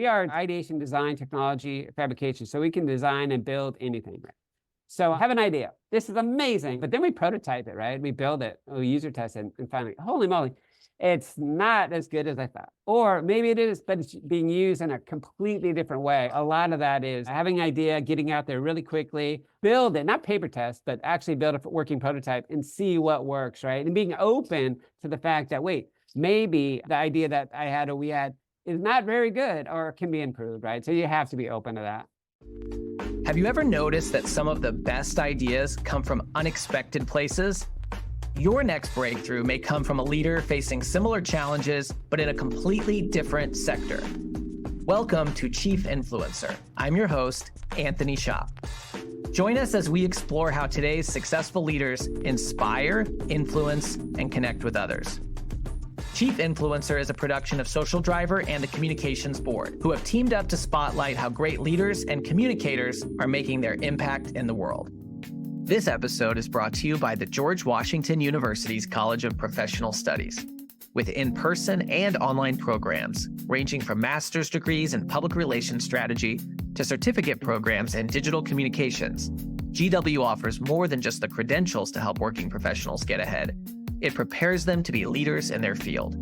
We are ideation, design, technology, fabrication. So we can design and build anything. Right? So I have an idea. This is amazing. But then we prototype it, right? We build it, we user test it, and finally, holy moly, it's not as good as I thought. Or maybe it is, but it's being used in a completely different way. A lot of that is having an idea, getting out there really quickly, build it, not paper test, but actually build a working prototype and see what works, right? And being open to the fact that, wait, maybe the idea that I had or we had is not very good or can be improved, right? So you have to be open to that. Have you ever noticed that some of the best ideas come from unexpected places? Your next breakthrough may come from a leader facing similar challenges, but in a completely different sector. Welcome to Chief Influencer. I'm your host, Anthony Shop. Join us as we explore how today's successful leaders inspire, influence, and connect with others. Chief Influencer is a production of Social Driver and the Communications Board, who have teamed up to spotlight how great leaders and communicators are making their impact in the world. This episode is brought to you by the George Washington University's College of Professional Studies. With in-person and online programs, ranging from master's degrees in public relations strategy to certificate programs in digital communications, GW offers more than just the credentials to help working professionals get ahead. It prepares them to be leaders in their field.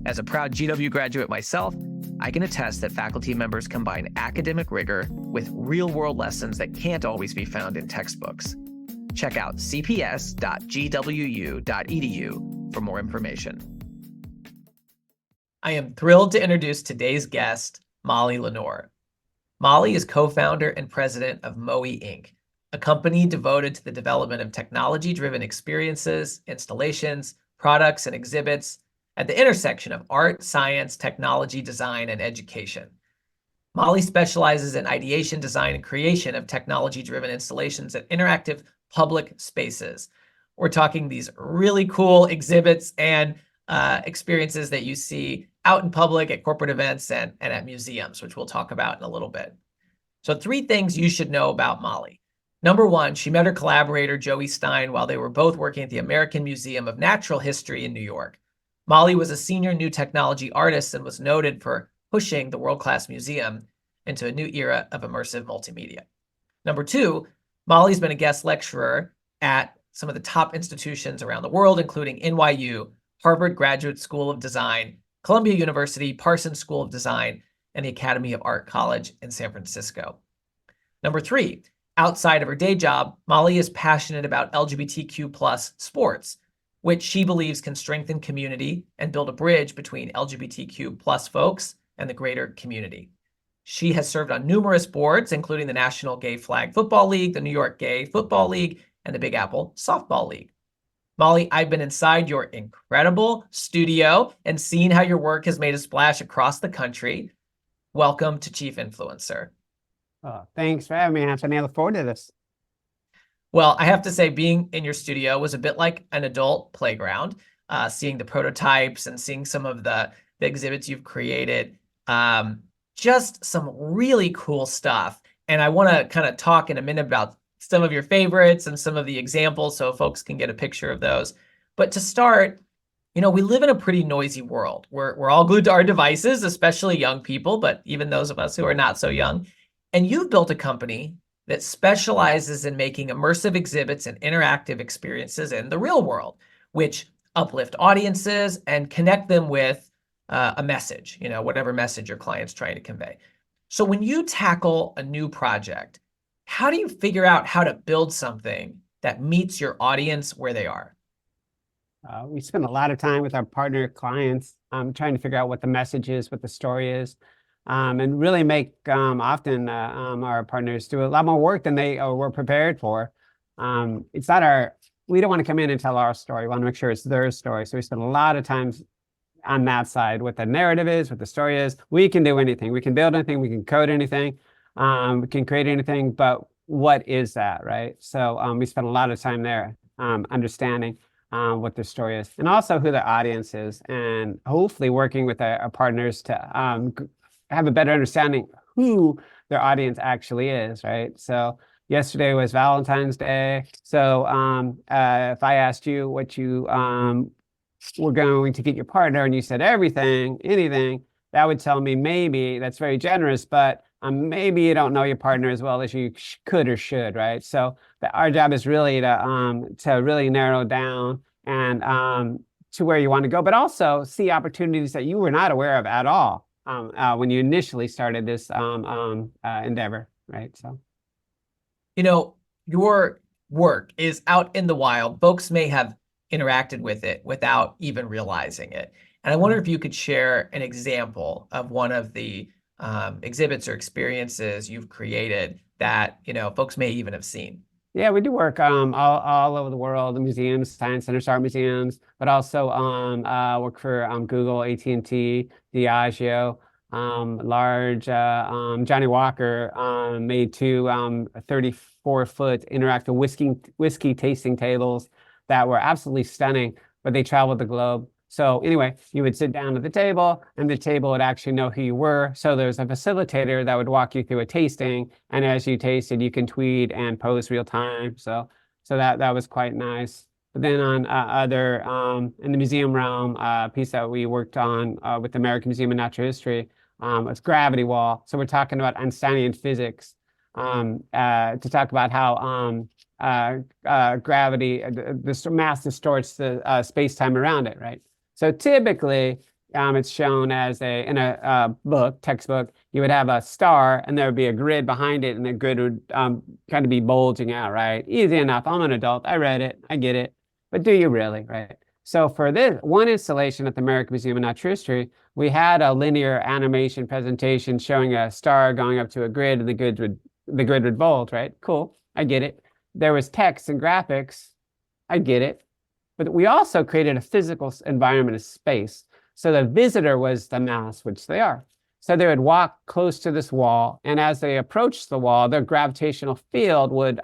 As a proud GW graduate myself, I can attest that faculty members combine academic rigor with real-world lessons that can't always be found in textbooks. Check out cps.gwu.edu for more information. I am thrilled to introduce today's guest, Moey Lenore. Moey is co-founder and president of Moey, Inc., a company devoted to the development of technology-driven experiences, installations, products, and exhibits at the intersection of art, science, technology, design, and education. Moey specializes in ideation, design, and creation of technology-driven installations at interactive public spaces. We're talking these really cool exhibits and experiences that you see out in public at corporate events and at museums, which we'll talk about in a little bit. So 3 things you should know about Moey. Number 1, she met her collaborator, Joey Stein, while they were both working at the American Museum of Natural History in New York. Moey was a senior new technology artist and was noted for pushing the world-class museum into a new era of immersive multimedia. Number 2, Moey's been a guest lecturer at some of the top institutions around the world, including NYU, Harvard Graduate School of Design, Columbia University, Parsons School of Design, and the Academy of Art College in San Francisco. Number 3, outside of her day job, Moey is passionate about LGBTQ+ sports, which she believes can strengthen community and build a bridge between LGBTQ+ folks and the greater community. She has served on numerous boards, including the National Gay Flag Football League, the New York Gay Football League, and the Big Apple Softball League. Moey, I've been inside your incredible studio and seen how your work has made a splash across the country. Welcome to Chief Influencer. Oh, thanks for having me, Anthony. I look forward to this. Well, I have to say, being in your studio was a bit like an adult playground, seeing the prototypes and seeing some of the exhibits you've created. Just some really cool stuff. And I want to kind of talk in a minute about some of your favorites and some of the examples so folks can get a picture of those. But to start, we live in a pretty noisy world. We're all glued to our devices, especially young people, but even those of us who are not so young. And you've built a company that specializes in making immersive exhibits and interactive experiences in the real world, which uplift audiences and connect them with a message, whatever message your client's trying to convey. So when you tackle a new project, how do you figure out how to build something that meets your audience where they are? We spend a lot of time with our partner clients trying to figure out what the message is, what the story is, and really make often our partners do a lot more work than they were prepared for. It's not we don't want to come in and tell our story. We want to make sure it's their story. So we spend a lot of time on that side, what the narrative is, what the story is. We can do anything. We can build anything. We can code anything. We can create anything. But what is that, right? So we spend a lot of time there understanding what the story is, and also who the audience is, and hopefully working with our partners to have a better understanding who their audience actually is, right? So yesterday was Valentine's Day. So if I asked you what you were going to get your partner and you said everything, anything, that would tell me maybe that's very generous, but maybe you don't know your partner as well as you could or should, right? So our job is really to really narrow down and to where you want to go, but also see opportunities that you were not aware of at all when you initially started this endeavor, right? So, You know, your work is out in the wild. Folks may have interacted with it without even realizing it. And I wonder if you could share an example of one of the exhibits or experiences you've created that, folks may even have seen. yeah, we do work all over the world, in museums, science centers, art museums, but also work for Google, AT&T, Diageo, large. Johnny Walker made two 34-foot interactive whiskey tasting tables that were absolutely stunning, but they traveled the globe. So anyway, you would sit down at the table and the table would actually know who you were. So there's a facilitator that would walk you through a tasting. And as you tasted, you can tweet and post real time. So that was quite nice. But then on in the museum realm, piece that we worked on with the American Museum of Natural History was Gravity Wall. So we're talking about Einsteinian physics to talk about how gravity, the mass distorts the space-time around it, right? So typically, it's shown as in a textbook, you would have a star and there would be a grid behind it and the grid would kind of be bulging out, right? Easy enough. I'm an adult. I read it. I get it. But do you really, right? So for this one installation at the American Museum of Natural History, we had a linear animation presentation showing a star going up to a grid and the grid would bulge, right? Cool. I get it. There was text and graphics. I get it. But we also created a physical environment of space. So the visitor was the mass, which they are. So they would walk close to this wall. And as they approached the wall, their gravitational field would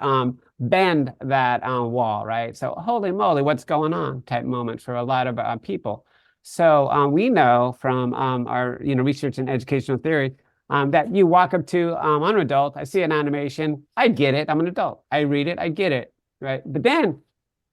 bend that wall, right? So holy moly, what's going on type moment for a lot of people. So we know from our research in educational theory that you walk up to, I'm an adult, I see an animation, I get it, I'm an adult. I read it, I get it, right? But then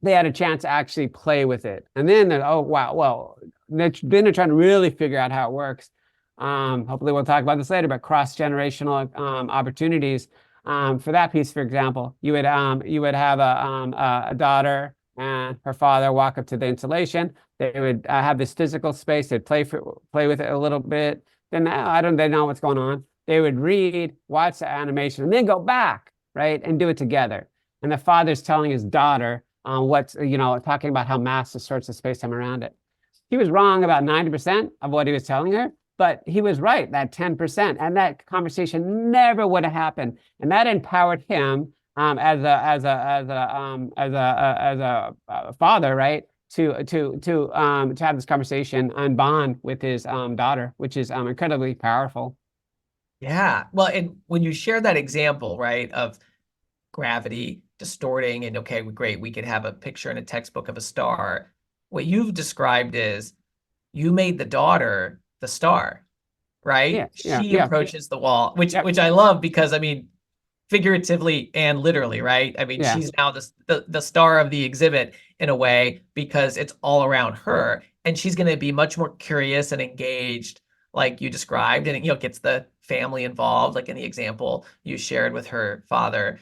they had a chance to actually play with it. And then, oh, wow, well, then they're trying to really figure out how it works. Hopefully we'll talk about this later, but cross-generational opportunities. For that piece, for example, you would have a daughter and her father walk up to the installation. They would have this physical space. They'd play with it a little bit. Then they know what's going on. They would read, watch the animation, and then go back, right, and do it together. And the father's telling his daughter talking about how mass distorts the space-time around it. He was wrong about 90% of what he was telling her, but he was right, that 10%. And that conversation never would have happened. And that empowered him as a father, right, to have this conversation and bond with his daughter, which is incredibly powerful. Yeah. Well, and when you share that example, right, of gravity distorting and okay, great, we could have a picture in a textbook of a star. What you've described is you made the daughter the star, right? Yeah, She approaches the wall, which I love because I mean, figuratively and literally, right? I mean, she's now the star of the exhibit in a way because it's all around her, and she's going to be much more curious and engaged, like you described, and gets the family involved, like in the example you shared with her father.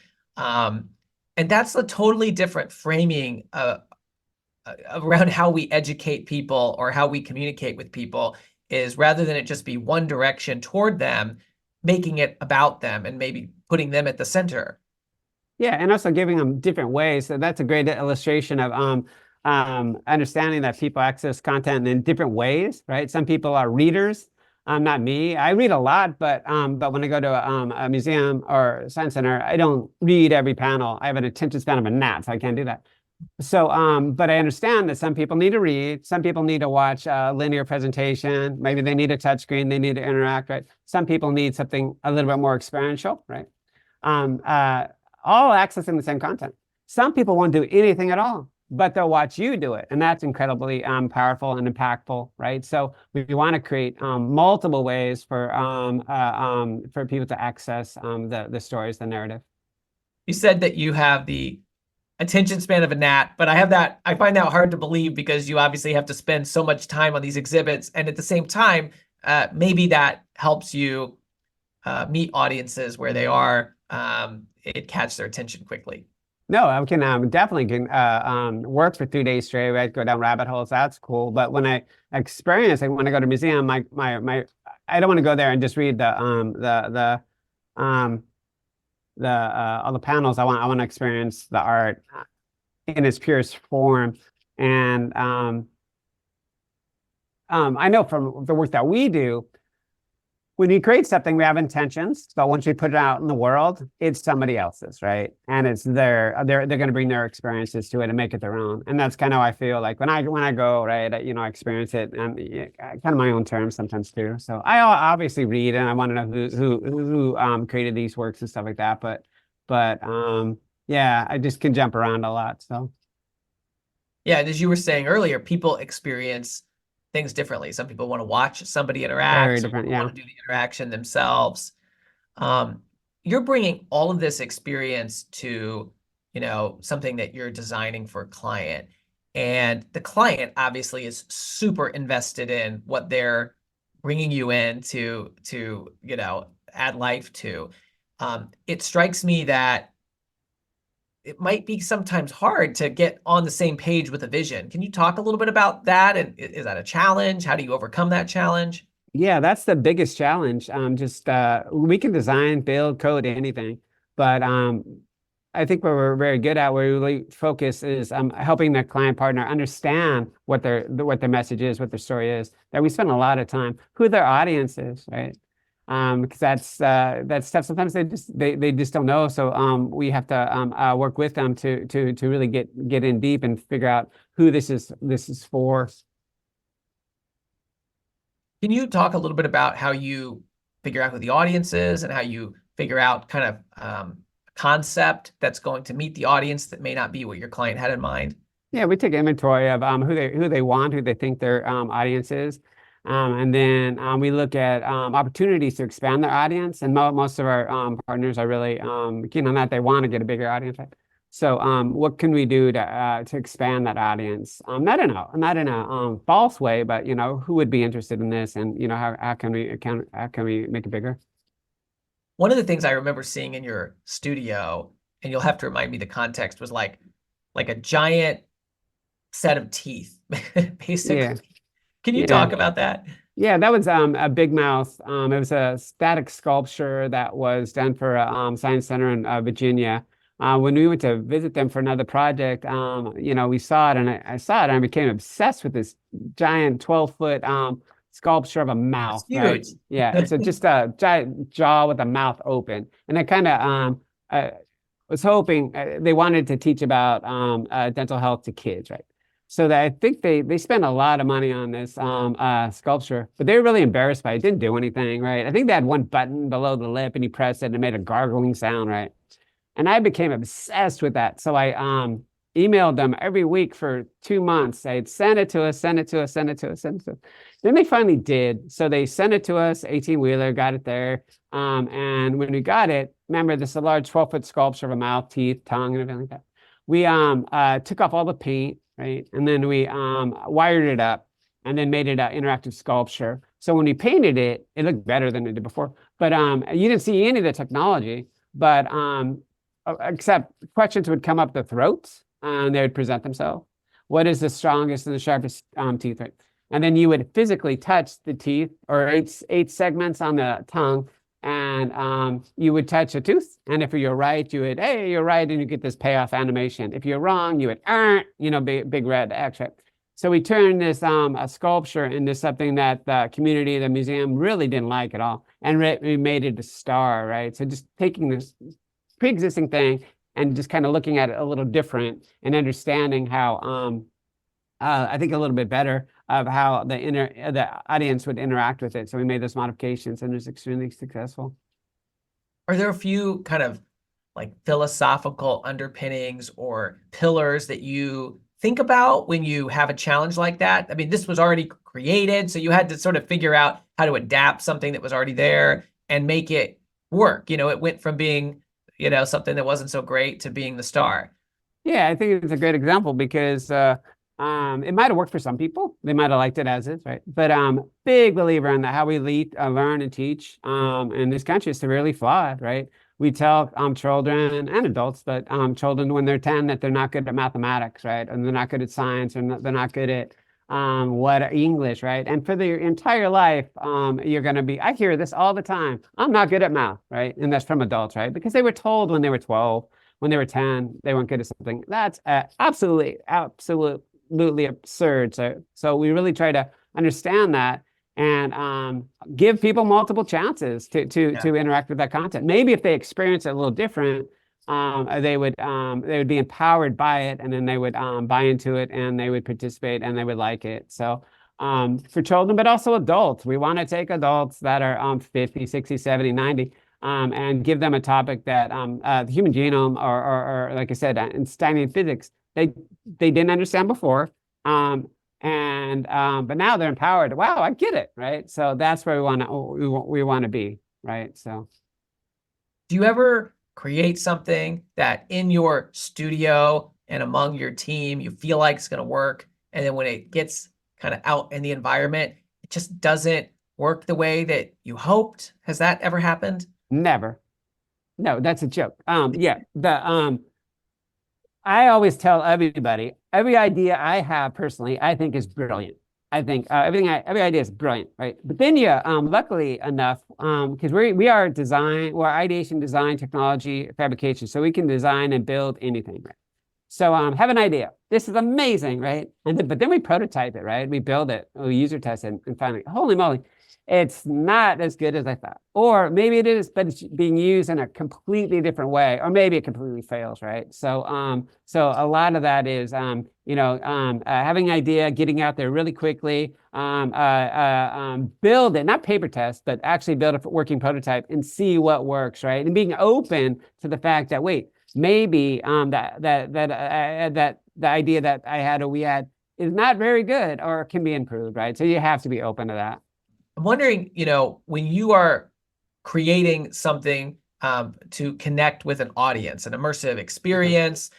And that's a totally different framing around how we educate people or how we communicate with people, is rather than it just be one direction toward them, making it about them and maybe putting them at the center. Yeah, and also giving them different ways. So that's a great illustration of understanding that people access content in different ways, right? Some people are readers. Not me. I read a lot, but when I go to a museum or science center, I don't read every panel. I have an attention span of a gnat, so I can't do that. So, but I understand that some people need to read. Some people need to watch a linear presentation. Maybe they need a touch screen. They need to interact, right? Some people need something a little bit more experiential, right? All accessing the same content. Some people won't do anything at all, but they'll watch you do it. And that's incredibly powerful and impactful, right? So we want to create multiple ways for people to access the stories, the narrative. You said that you have the attention span of a gnat, but I find that hard to believe because you obviously have to spend so much time on these exhibits. And at the same time, maybe that helps you meet audiences where they are, it catch their attention quickly. No, I can definitely can work for 2 days straight, right? Go down rabbit holes. That's cool. But when I experience, like when I go to a museum, my I don't want to go there and just read um all the panels. I want to experience the art in its purest form. And I know from the work that we do, when you create something, we have intentions, but once we put it out in the world, it's somebody else's, right? And it's they're going to bring their experiences to it and make it their own. And that's kind of how I feel like when I go, right, I experience it and kind of my own terms sometimes too. So I obviously read and I want to know who created these works and stuff like that. But yeah, I just can jump around a lot. So Yeah, and as you were saying earlier, people experience things differently. Some people want to watch somebody interact, very some different. people Yeah. want to do the interaction themselves. You're bringing all of this experience to, something that you're designing for a client. And the client obviously is super invested in what they're bringing you in to add life to. It strikes me that it might be sometimes hard to get on the same page with a vision. Can you talk a little bit about that? And is that a challenge? How do you overcome that challenge? Yeah, that's the biggest challenge. Just we can design, build, code anything, but I think what we're very good at, where we really focus is helping the client partner understand what their message is, what their story is. That we spend a lot of time, who their audience is, right? Because that's stuff sometimes they just don't know. So we have to work with them to really get in deep and figure out who this is for. Can you talk a little bit about how you figure out who the audience is and how you figure out kind of a concept that's going to meet the audience that may not be what your client had in mind? Yeah, we take inventory of who they want, who they think their audience is, and then we look at opportunities to expand their audience. And most of our partners are really keen on that. They want to get a bigger audience, right? So what can we do to expand that audience? Not in a false way, but who would be interested in this, and how can we make it bigger? One of the things I remember seeing in your studio, and you'll have to remind me the context, was like a giant set of teeth, basically. Yeah, Can you yeah. talk about that? Yeah, that was a big mouth. It was a static sculpture that was done for a science center in Virginia. When we went to visit them for another project, we saw it, and I saw it, and I became obsessed with this giant 12-foot sculpture of a mouth, It's right? huge. Yeah, it's just a giant jaw with a mouth open, and I kind of was hoping they wanted to teach about dental health to kids, right? So that I think they spent a lot of money on this sculpture, but they were really embarrassed by it. It didn't do anything, right? I think they had one button below the lip, and you press it, and it made a gargling sound, right? And I became obsessed with that. So I emailed them every week for 2 months. I'd send it to us, send it to us, send it to us, send it to us. Then they finally did. So they sent it to us, 18-wheeler, got it there. And when we got it, remember, this is a large 12-foot sculpture of a mouth, teeth, tongue, and everything like that. We took off all the paint, right? And then we wired it up and then made it an interactive sculpture. So when we painted it, it looked better than it did before. But you didn't see any of the technology, but except questions would come up the throats, and they would present themselves. What is the strongest and the sharpest teeth? Right? And then you would physically touch the teeth, or eight segments on the tongue, and you would touch a tooth. And if you're right, you would, hey, you're right, and you get this payoff animation. If you're wrong, you would, big red X. Right? So we turned this a sculpture into something that the community, the museum, really didn't like at all, and we made it a star, right? So just taking this pre-existing thing and just kind of looking at it a little different and understanding how I think a little bit better of how the audience would interact with it. So we made those modifications, and it was extremely successful. Are there a few kind of like philosophical underpinnings or pillars that you think about when you have a challenge like that? I mean, this was already created, so you had to sort of figure out how to adapt something that was already there and make it work. It went from being something that wasn't so great to being the star. Yeah, I think it's a great example because It might have worked for some people. They might have liked it as is, right? But big believer in that how we learn and teach in this country is severely flawed, right? We tell children and adults, but children when they're 10 that they're not good at mathematics, right? And they're not good at science, and they're not good at what English, right? And for their entire life, you're going to be, I hear this all the time. I'm not good at math, right? And that's from adults, right? Because they were told when they were 12, when they were 10, they weren't good at something. That's absolutely absurd. So we really try to understand that and give people multiple chances to interact with that content. Maybe if they experience it a little different, they would be empowered by it, and then they would buy into it, and they would participate, and they would like it. So for children, but also adults, we want to take adults that are 50, 60, 70, 90, and give them a topic that the human genome or like I said, Einsteinian physics, they didn't understand before. But now they're empowered. Wow, I get it, right? So that's where we want to be, right? So do you ever create something that in your studio and among your team you feel like it's going to work, and then when it gets kind of out in the environment, it just doesn't work the way that you hoped? Has that ever happened? never. No, that's a joke. Yeah, I always tell everybody, every idea I have personally, I think is brilliant. I think every idea is brilliant, right? But then you, luckily enough, because we are we're ideation, design, technology, fabrication, so we can design and build anything, right? So have an idea. This is amazing, right? But then we prototype it, right? We build it, we user test it, and finally, holy moly, it's not as good as I thought. Or maybe it is, but it's being used in a completely different way, or maybe it completely fails, right? So a lot of that is having an idea, getting out there really quickly, build it, not paper test, but actually build a working prototype and see what works, right? And being open to the fact that, wait, maybe that the idea that I had or we had is not very good or can be improved, right? So you have to be open to that. I'm wondering, when you are creating something to connect with an audience, an immersive experience,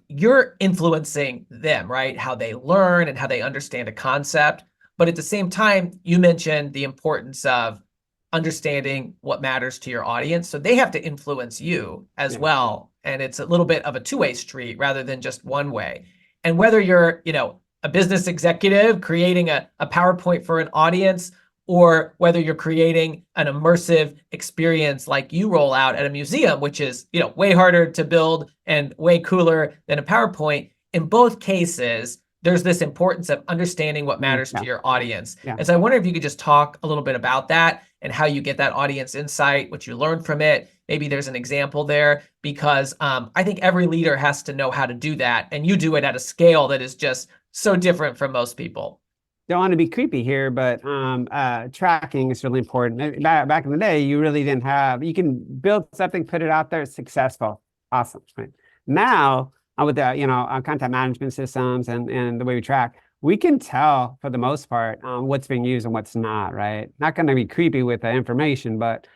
you're influencing them, right? How they learn and how they understand a concept. But at the same time, you mentioned the importance of understanding what matters to your audience. So they have to influence you as well. And it's a little bit of a two-way street rather than just one way. And whether you're, a business executive creating a PowerPoint for an audience, or whether you're creating an immersive experience like you roll out at a museum, which is, way harder to build and way cooler than a PowerPoint. In both cases, there's this importance of understanding what matters to your audience. And so I wonder if you could just talk a little bit about that and how you get that audience insight, what you learned from it. Maybe there's an example there, because I think every leader has to know how to do that. And you do it at a scale that is just so different from most people. Don't want to be creepy here, but tracking is really important. Back in the day, you really didn't have, you can build something, put it out there, it's successful. Awesome, right? Now, with the, content management systems and the way we track, we can tell for the most part what's being used and what's not, right? Not going to be creepy with the information, but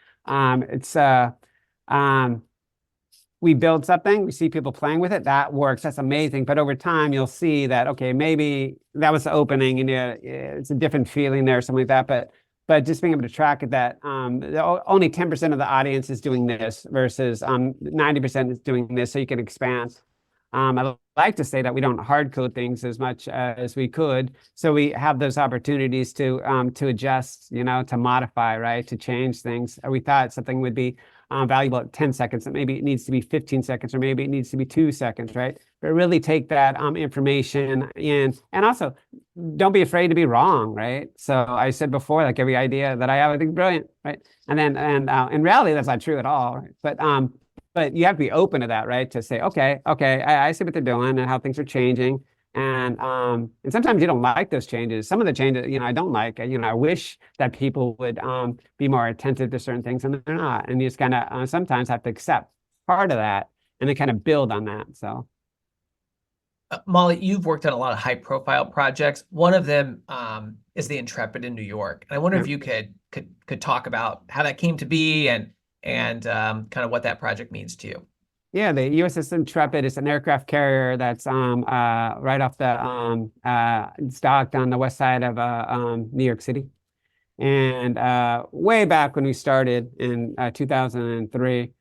we build something, we see people playing with it, that works, that's amazing. But over time, you'll see that, okay, maybe that was the opening and it's a different feeling there, something like that. But just being able to track it that only 10% of the audience is doing this versus 90% is doing this, so you can expand. I like to say that we don't hard code things as much as we could, so we have those opportunities to adjust, to modify, right, to change things. We thought something would be valuable at 10 seconds, that maybe it needs to be 15 seconds, or maybe it needs to be 2 seconds, right? But really take that information in, and also don't be afraid to be wrong, right? So I said before, like every idea that I have, I think is brilliant, right? And then in reality, that's not true at all, right? But you have to be open to that, right? To say, okay, I see what they're doing and how things are changing. And sometimes you don't like those changes. Some of the changes, I don't like. I wish that people would be more attentive to certain things, and they're not. And you just kind of sometimes have to accept part of that and then kind of build on that. So, Molly, you've worked on a lot of high-profile projects. One of them is the Intrepid in New York, and I wonder if you could talk about how that came to be and kind of what that project means to you. Yeah, the USS Intrepid is an aircraft carrier that's right off the it's docked on the west side of New York City. And way back when we started in 2003,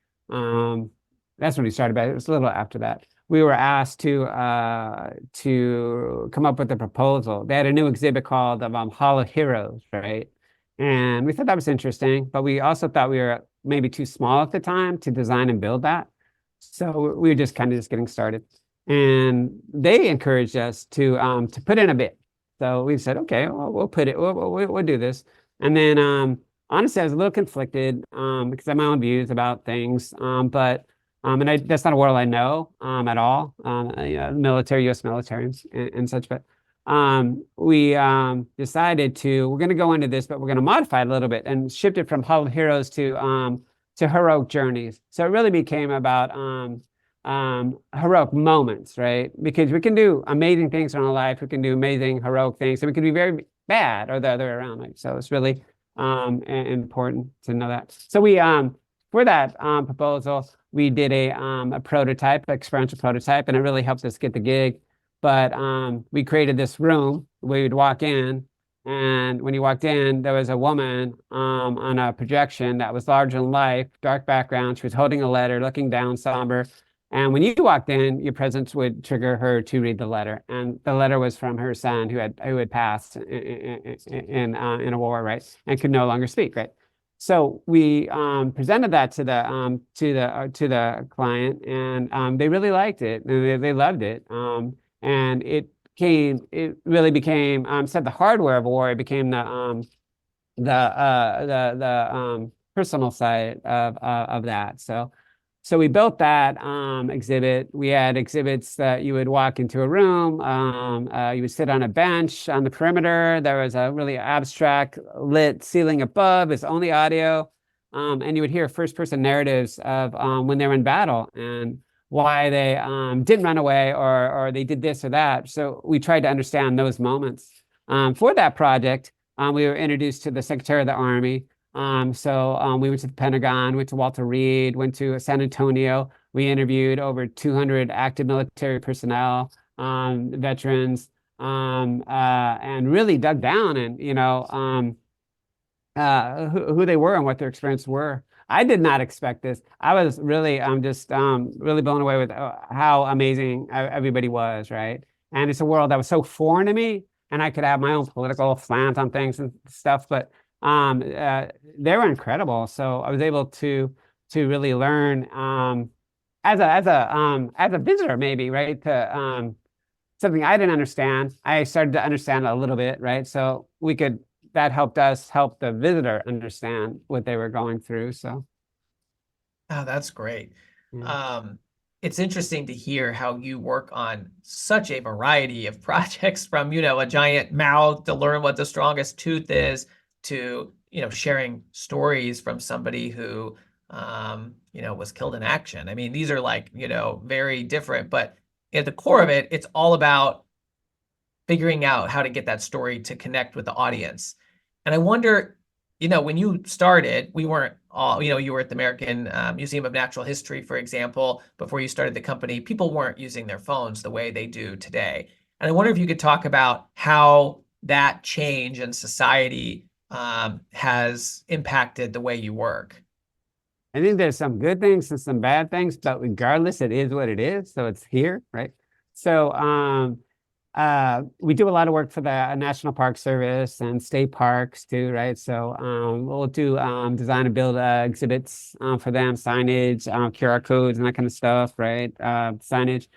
that's when we started, but it was a little after that. We were asked to come up with a proposal. They had a new exhibit called Hall of Heroes, right? And we thought that was interesting, but we also thought we were maybe too small at the time to design and build that. So we were just kind of just getting started. And they encouraged us to put in a bid. So we said, okay, well, we'll put it, we'll do this. And then honestly, I was a little conflicted because I have my own views about things. But that's not a world I know at all. Military, U.S. military and such. But we decided we're going to go into this, but we're going to modify it a little bit and shift it from Hall of Heroes to heroic journeys. So it really became about heroic moments, right? Because we can do amazing things in our life. We can do amazing heroic things, and we can be very bad or the other way around. Like, so it's really important to know that. So we for that proposal, we did a prototype, experiential prototype, and it really helped us get the gig. But we created this room where you'd walk in, and when you walked in, there was a woman on a projection that was larger than life, dark background. She was holding a letter, looking down, somber. And when you walked in, your presence would trigger her to read the letter. And the letter was from her son who had passed in a war, right, and could no longer speak, right. So we presented that to the client, and they really liked it. They loved it, and it really became said the hardware of war. It became the personal side of that. So we built that exhibit. We had exhibits that you would walk into a room, you would sit on a bench on the perimeter. There was a really abstract lit ceiling above. It's only audio. And you would hear first-person narratives of when they were in battle and why they didn't run away or they did this or that. So we tried to understand those moments. For that project, we were introduced to the Secretary of the Army. So we went to the Pentagon, went to Walter Reed, went to San Antonio. We interviewed over 200 active military personnel, veterans, and really dug down and, who they were and what their experiences were. I did not expect this. I was really, just really blown away with how amazing everybody was, right? And it's a world that was so foreign to me, and I could have my own political slant on things and stuff, but they were incredible. So I was able to really learn as a visitor, maybe, right? To something I didn't understand. I started to understand a little bit, right? So that helped us help the visitor understand what they were going through. So oh, that's great. yeah. It's interesting to hear how you work on such a variety of projects, from a giant mouth to learn what the strongest tooth is, to sharing stories from somebody who was killed in action. I mean, these are like very different, but at the core of it, it's all about figuring out how to get that story to connect with the audience. And I wonder, when you started, we weren't all, you were at the American Museum of Natural History, for example, before you started the company. People weren't using their phones the way they do today. And I wonder if you could talk about how that change in society has impacted the way you work. I think there's some good things and some bad things, but regardless, it is what it is. So it's here, right? So we do a lot of work for the National Park Service and state parks too, right? So we'll do design and build exhibits for them, signage, QR codes and that kind of stuff, right? Signage.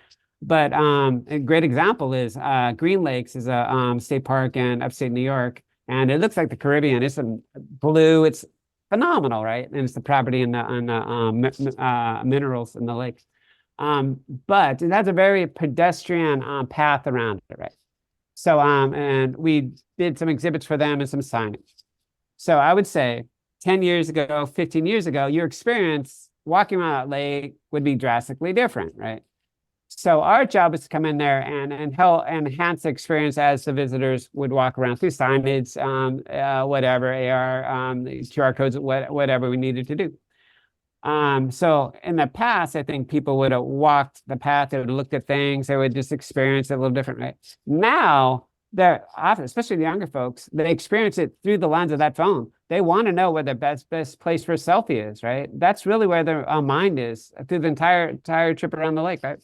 But a great example is Green Lakes is a state park in upstate New York, and it looks like the Caribbean. It's blue. It's phenomenal, right? And it's the property and the minerals in the lakes. But it has a very pedestrian path around it, right? So and we did some exhibits for them and some signage. So I would say 10 years ago, 15 years ago, your experience walking around that lake would be drastically different, right? So our job is to come in there and help enhance the experience as the visitors would walk around through signage, whatever, AR, QR codes, whatever we needed to do. So in the past, I think people would have walked the path, they would have looked at things, they would just experience it a little differently. Now, they're often, especially the younger folks, they experience it through the lens of that phone. They want to know where the best place for a selfie is, right? That's really where their mind is through the entire trip around the lake, right?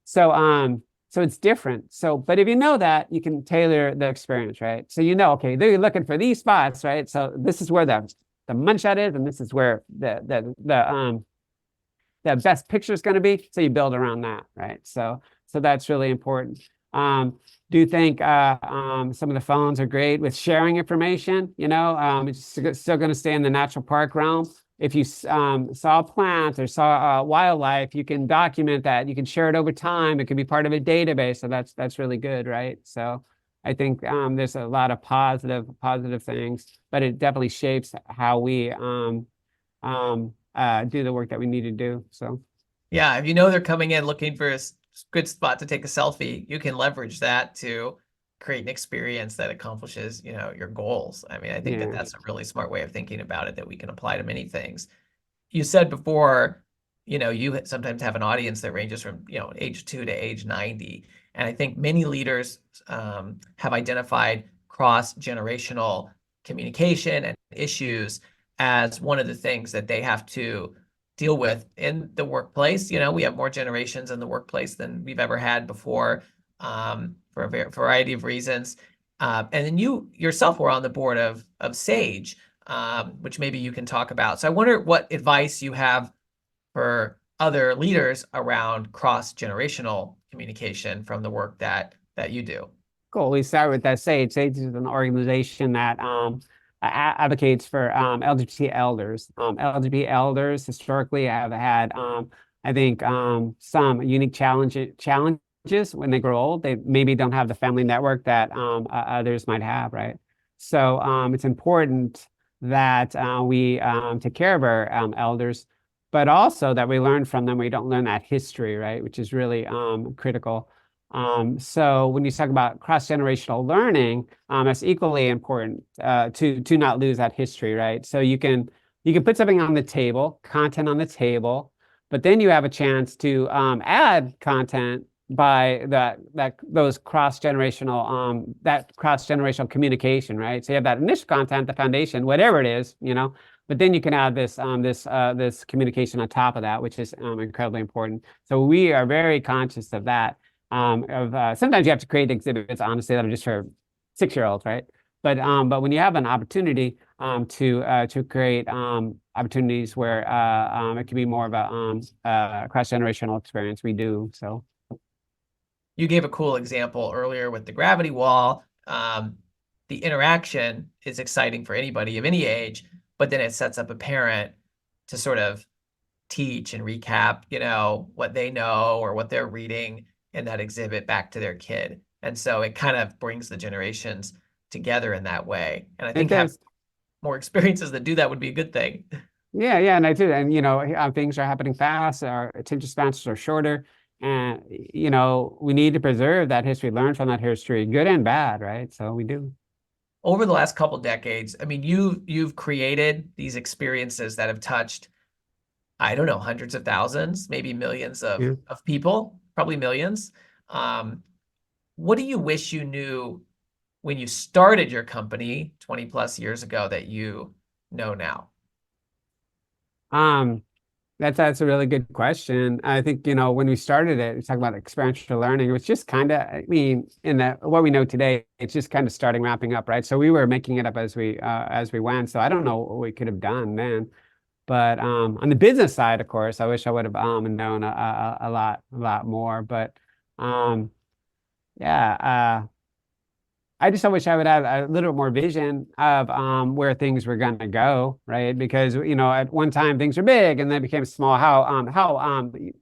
So it's different. So, but if you know that, you can tailor the experience, right? So you know, okay, they're looking for these spots, right? So this is where the money shot is, and this is where the best picture is going to be. So you build around that, right? So that's really important. Do you think some of the phones are great with sharing information? You know, it's still going to stay in the natural park realm. If you saw plants or saw wildlife, you can document that. You can share it over time. It can be part of a database. So that's really good, right? So I think there's a lot of positive things, but it definitely shapes how we do the work that we need to do. So Yeah, if you know they're coming in looking for a good spot to take a selfie, you can leverage that to create an experience that accomplishes, your goals. I mean, I think that yeah, that's a really smart way of thinking about it that we can apply to many things. You said before, you sometimes have an audience that ranges from, age 2 to age 90. And I think many leaders have identified cross-generational communication and issues as one of the things that they have to deal with in the workplace. We have more generations in the workplace than we've ever had before, for a variety of reasons. And then you yourself were on the board of Sage, which maybe you can talk about. So I wonder what advice you have for other leaders around cross-generational communication from the work that you do. cool. We start with that Sage. Sage is an organization that advocates for LGBT elders. LGBT elders historically have had, I think, some unique challenges when they grow old. They maybe don't have the family network that others might have, right? So it's important that we take care of our elders, but also that we learn from them. We don't learn that history, right? Which is really critical. So when you talk about cross-generational learning, it's equally important to not lose that history, right? So you can put something on the table, content on the table, but then you have a chance to add content by those cross-generational communication, right? So you have that initial content, the foundation, whatever it is, but then you can add this communication on top of that, which is incredibly important. So we are very conscious of that. Sometimes you have to create exhibits, honestly, that are just for 6-year-olds, right? But when you have an opportunity to create opportunities where it can be more of a cross-generational experience, we do. So You gave a cool example earlier with the gravity wall. The interaction is exciting for anybody of any age, but then it sets up a parent to sort of teach and recap, what they know or what they're reading in that exhibit back to their kid. And so it kind of brings the generations together in that way. And I it think have does. more experiences that do that would be a good thing. Yeah, and I do. And things are happening fast, our attention spans are shorter. And we need to preserve that history, learn from that history, good and bad, right? So we do. Over the last couple decades, I mean, you've created these experiences that have touched, I don't know, hundreds of thousands, maybe millions of Yeah. people, probably millions. What do you wish you knew when you started your company 20 plus years ago that you know now? Um, that's a really good question. I think, when we started it, we talked about experiential learning. It was just kind of, I mean, in what we know today, it's just kind of starting wrapping up, right? So we were making it up as we went. So I don't know what we could have done then. But on the business side, of course, I wish I would have known a lot more. But yeah, I just wish I would have a little bit more vision of where things were going to go, right? Because at one time things were big and then became small. How in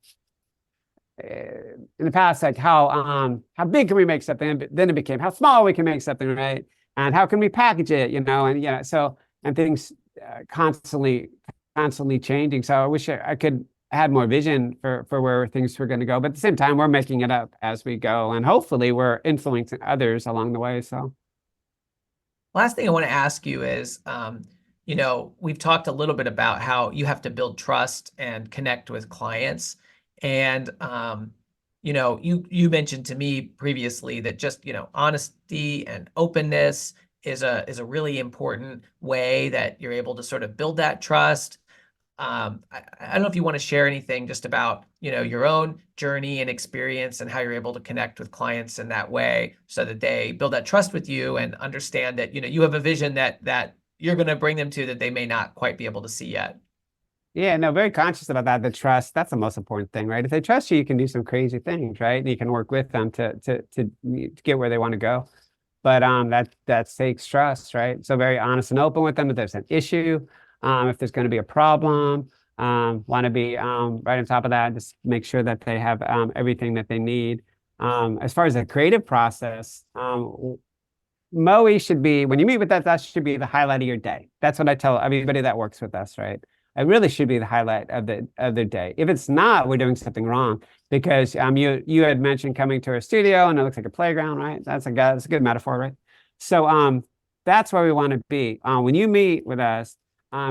the past, like how big can we make something? And then it became how small we can make something, right? And how can we package it? And so and things constantly changing. So I wish I could had more vision for where things were going to go. But at the same time, we're making it up as we go, and hopefully, we're influencing others along the way. So, Last thing I want to ask you is, we've talked a little bit about how you have to build trust and connect with clients. And, you mentioned to me previously that just, honesty and openness is a really important way that you're able to sort of build that trust. I don't know if you want to share anything just about, your own journey and experience and how you're able to connect with clients in that way so that they build that trust with you and understand that, you have a vision that you're going to bring them to that they may not quite be able to see yet. Yeah, no, very conscious about that. The trust, that's the most important thing, right? If they trust you, you can do some crazy things, right? And you can work with them to get where they want to go. But that takes trust, right? So very honest and open with them if there's an issue, if there's going to be a problem, want to be right on top of that, just make sure that they have everything that they need. As far as the creative process, Moey should be, when you meet with us, that should be the highlight of your day. That's what I tell everybody that works with us, right? It really should be the highlight of their day. If it's not, we're doing something wrong, because you had mentioned coming to our studio and it looks like a playground, right? That's a good metaphor, right? So that's where we want to be. When you meet with us,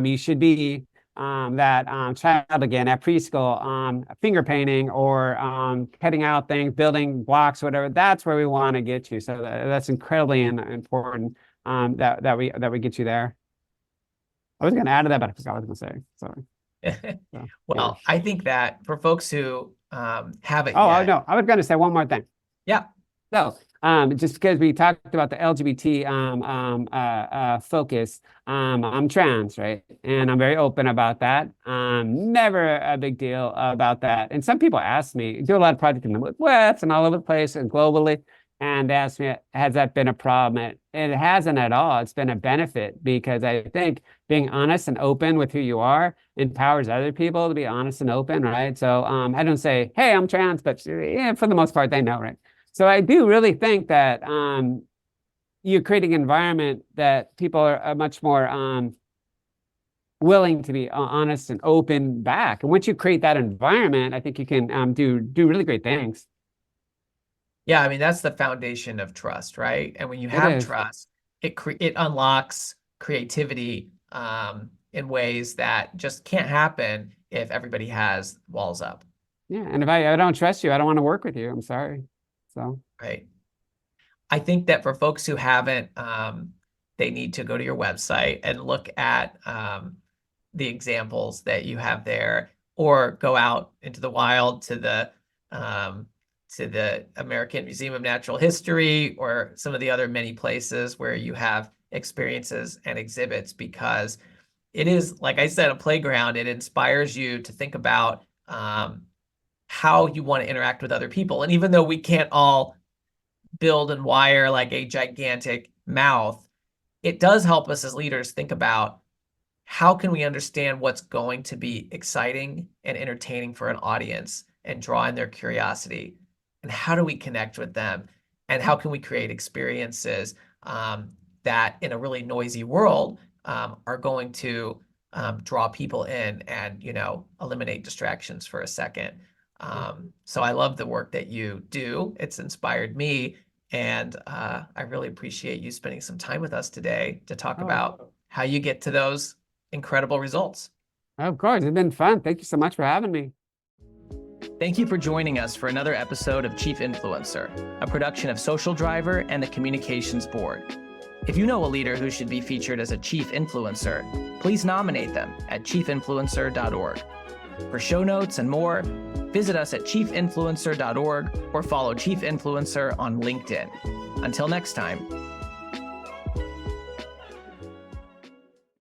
you should be that child again at preschool, finger painting or cutting out things, building blocks, whatever. That's where we want to get you. So that's incredibly important that we get you there. I was going to add to that, but I forgot what I was going to say. Sorry. So, Well, yeah. I think that for folks who haven't Oh, yet. no, I was going to say one more thing. Yeah. So, just because we talked about the LGBT focus, I'm trans, right? And I'm very open about that. Never a big deal about that. And some people ask me, do a lot of projects in the West and all over the place and globally, and they ask me, has that been a problem? It hasn't at all. It's been a benefit, because I think being honest and open with who you are empowers other people to be honest and open, right? So I don't say, hey, I'm trans, but yeah, for the most part, they know, right? So I do really think that you're creating an environment that people are much more willing to be honest and open back. And once you create that environment, I think you can do really great things. Yeah, I mean, that's the foundation of trust, right? And when you have trust, it unlocks creativity in ways that just can't happen if everybody has walls up. Yeah, and if I don't trust you, I don't want to work with you. I'm sorry. So right. I think that for folks who haven't, they need to go to your website and look at the examples that you have there, or go out into the wild to the American Museum of Natural History or some of the other many places where you have experiences and exhibits, because it is, like I said, a playground. It inspires you to think about how you want to interact with other people. And even though we can't all build and wire like a gigantic mouth, it does help us as leaders think about how can we understand what's going to be exciting and entertaining for an audience and draw in their curiosity, and how do we connect with them, and how can we create experiences that in a really noisy world are going to draw people in and eliminate distractions for a second. So I love the work that you do. It's inspired me, and I really appreciate you spending some time with us today to talk about how you get to those incredible results. Of course, it's been fun. Thank you so much for having me. Thank you for joining us for another episode of Chief Influencer, a production of Social Driver and the Communications Board. If you know a leader who should be featured as a Chief Influencer, please nominate them at chiefinfluencer.org. For show notes and more, visit us at chiefinfluencer.org or follow Chief Influencer on LinkedIn. Until next time.